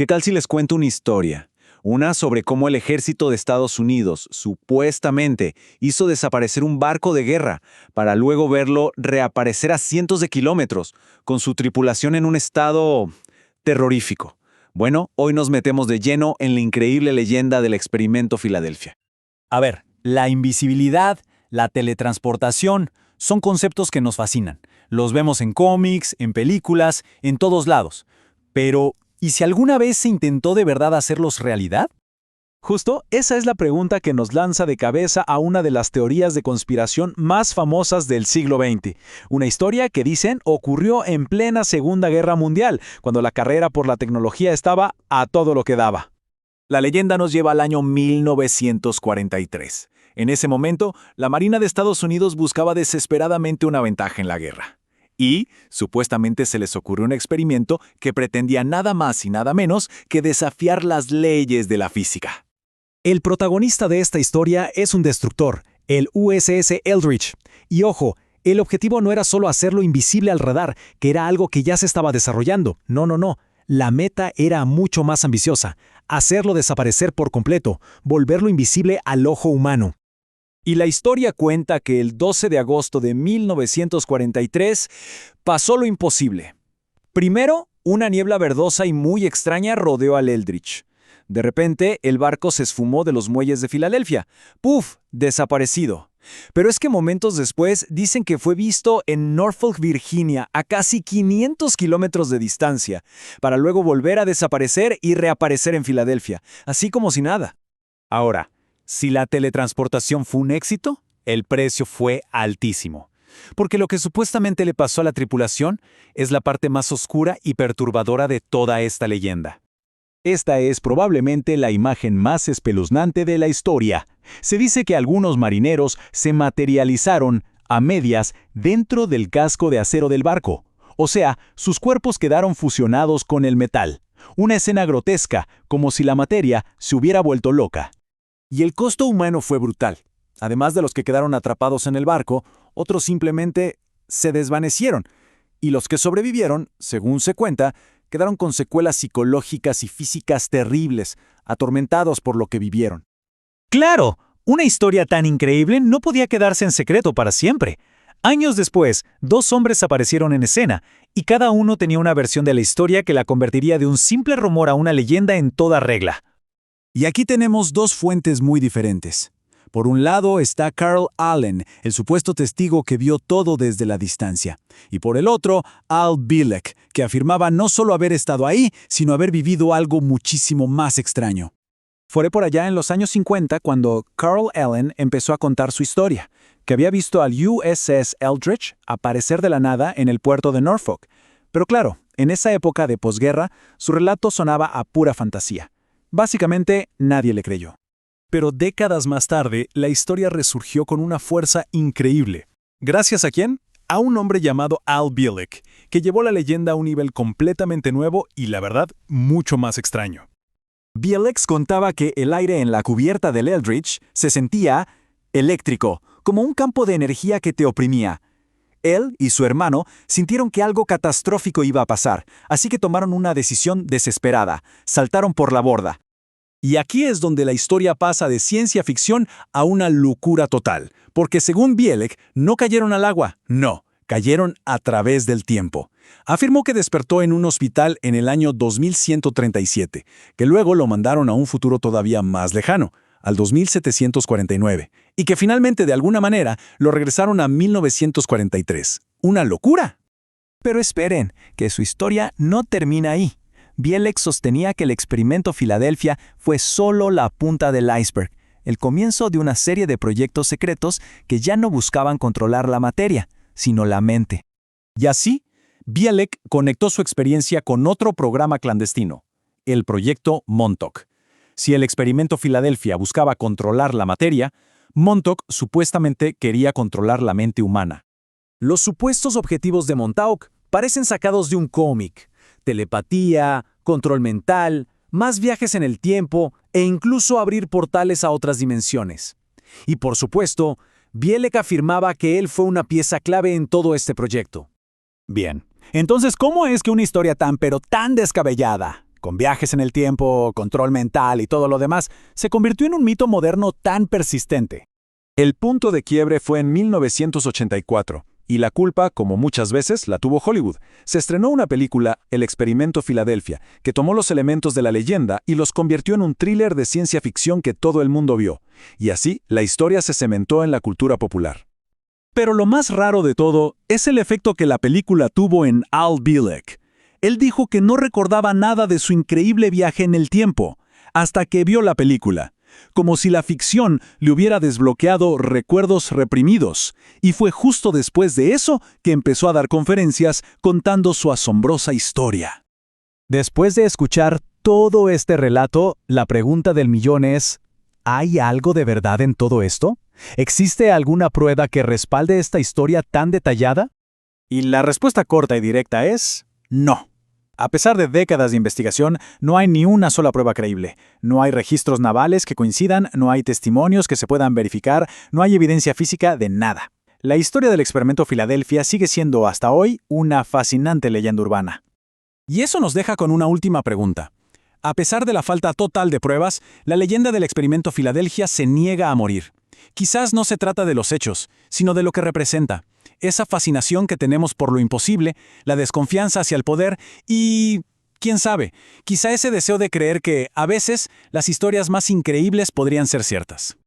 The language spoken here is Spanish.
¿Qué tal si les cuento una historia? Una sobre cómo el ejército de Estados Unidos supuestamente hizo desaparecer un barco de guerra para luego verlo reaparecer a cientos de kilómetros, con su tripulación en un estado terrorífico. Bueno, hoy nos metemos de lleno en la increíble leyenda del experimento Filadelfia. A ver, la invisibilidad, la teletransportación, son conceptos que nos fascinan. Los vemos en cómics, en películas, en todos lados. Pero, ¿y si alguna vez se intentó de verdad hacerlos realidad? Justo, esa es la pregunta que nos lanza de cabeza a una de las teorías de conspiración más famosas del siglo XX. Una historia que dicen ocurrió en plena Segunda Guerra Mundial, cuando la carrera por la tecnología estaba a todo lo que daba. La leyenda nos lleva al año 1943. En ese momento, la Marina de Estados Unidos buscaba desesperadamente una ventaja en la guerra. Y, supuestamente, se les ocurrió un experimento que pretendía nada más y nada menos que desafiar las leyes de la física. El protagonista de esta historia es un destructor, el USS Eldridge. Y ojo, el objetivo no era solo hacerlo invisible al radar, que era algo que ya se estaba desarrollando. No. La meta era mucho más ambiciosa: hacerlo desaparecer por completo, volverlo invisible al ojo humano. Y la historia cuenta que el 12 de agosto de 1943 pasó lo imposible. Primero, una niebla verdosa y muy extraña rodeó al Eldridge. De repente, el barco se esfumó de los muelles de Filadelfia. ¡Puf! Desaparecido. Pero es que momentos después dicen que fue visto en Norfolk, Virginia, a casi 500 kilómetros de distancia, para luego volver a desaparecer y reaparecer en Filadelfia, así como si nada. Ahora, si la teletransportación fue un éxito, el precio fue altísimo. Porque lo que supuestamente le pasó a la tripulación es la parte más oscura y perturbadora de toda esta leyenda. Esta es probablemente la imagen más espeluznante de la historia. Se dice que algunos marineros se materializaron a medias dentro del casco de acero del barco. O sea, sus cuerpos quedaron fusionados con el metal. Una escena grotesca, como si la materia se hubiera vuelto loca. Y el costo humano fue brutal. Además de los que quedaron atrapados en el barco, otros simplemente se desvanecieron. Y los que sobrevivieron, según se cuenta, quedaron con secuelas psicológicas y físicas terribles, atormentados por lo que vivieron. ¡Claro! Una historia tan increíble no podía quedarse en secreto para siempre. Años después, 2 hombres aparecieron en escena, y cada uno tenía una versión de la historia que la convertiría de un simple rumor a una leyenda en toda regla. Y aquí tenemos 2 fuentes muy diferentes. Por un lado está Carl Allen, el supuesto testigo que vio todo desde la distancia. Y por el otro, Al Bielek, que afirmaba no solo haber estado ahí, sino haber vivido algo muchísimo más extraño. Fue por allá en los años 50 cuando Carl Allen empezó a contar su historia, que había visto al USS Eldridge aparecer de la nada en el puerto de Norfolk. Pero claro, en esa época de posguerra, su relato sonaba a pura fantasía. Básicamente, nadie le creyó. Pero décadas más tarde, la historia resurgió con una fuerza increíble. ¿Gracias a quién? A un hombre llamado Al Bielek, que llevó la leyenda a un nivel completamente nuevo y, la verdad, mucho más extraño. Bielek contaba que el aire en la cubierta del Eldridge se sentía eléctrico, como un campo de energía que te oprimía. Él y su hermano sintieron que algo catastrófico iba a pasar, así que tomaron una decisión desesperada: saltaron por la borda. Y aquí es donde la historia pasa de ciencia ficción a una locura total, porque según Bielek, no cayeron al agua, no, cayeron a través del tiempo. Afirmó que despertó en un hospital en el año 2137, que luego lo mandaron a un futuro todavía más lejano, al 2749, y que finalmente de alguna manera lo regresaron a 1943. ¡Una locura! Pero esperen, que su historia no termina ahí. Bielek sostenía que el experimento Filadelfia fue solo la punta del iceberg, el comienzo de una serie de proyectos secretos que ya no buscaban controlar la materia, sino la mente. Y así, Bielek conectó su experiencia con otro programa clandestino, el proyecto Montauk. Si el experimento Filadelfia buscaba controlar la materia, Montauk supuestamente quería controlar la mente humana. Los supuestos objetivos de Montauk parecen sacados de un cómic: telepatía, control mental, más viajes en el tiempo e incluso abrir portales a otras dimensiones. Y por supuesto, Bielek afirmaba que él fue una pieza clave en todo este proyecto. Bien, entonces, ¿cómo es que una historia tan pero tan descabellada, con viajes en el tiempo, control mental y todo lo demás, se convirtió en un mito moderno tan persistente. El punto de quiebre fue en 1984, y la culpa, como muchas veces, la tuvo Hollywood. Se estrenó una película, El Experimento Filadelfia, que tomó los elementos de la leyenda y los convirtió en un thriller de ciencia ficción que todo el mundo vio. Y así, la historia se cementó en la cultura popular. Pero lo más raro de todo es el efecto que la película tuvo en Al Bielek. Él dijo que no recordaba nada de su increíble viaje en el tiempo, hasta que vio la película, como si la ficción le hubiera desbloqueado recuerdos reprimidos, y fue justo después de eso que empezó a dar conferencias contando su asombrosa historia. Después de escuchar todo este relato, la pregunta del millón es, ¿hay algo de verdad en todo esto? ¿Existe alguna prueba que respalde esta historia tan detallada? Y la respuesta corta y directa es no. A pesar de décadas de investigación, no hay ni una sola prueba creíble. No hay registros navales que coincidan, no hay testimonios que se puedan verificar, no hay evidencia física de nada. La historia del experimento Filadelfia sigue siendo hasta hoy una fascinante leyenda urbana. Y eso nos deja con una última pregunta. A pesar de la falta total de pruebas, la leyenda del experimento Filadelfia se niega a morir. Quizás no se trata de los hechos, sino de lo que representa. Esa fascinación que tenemos por lo imposible, la desconfianza hacia el poder y, quién sabe, quizá ese deseo de creer que, a veces, las historias más increíbles podrían ser ciertas.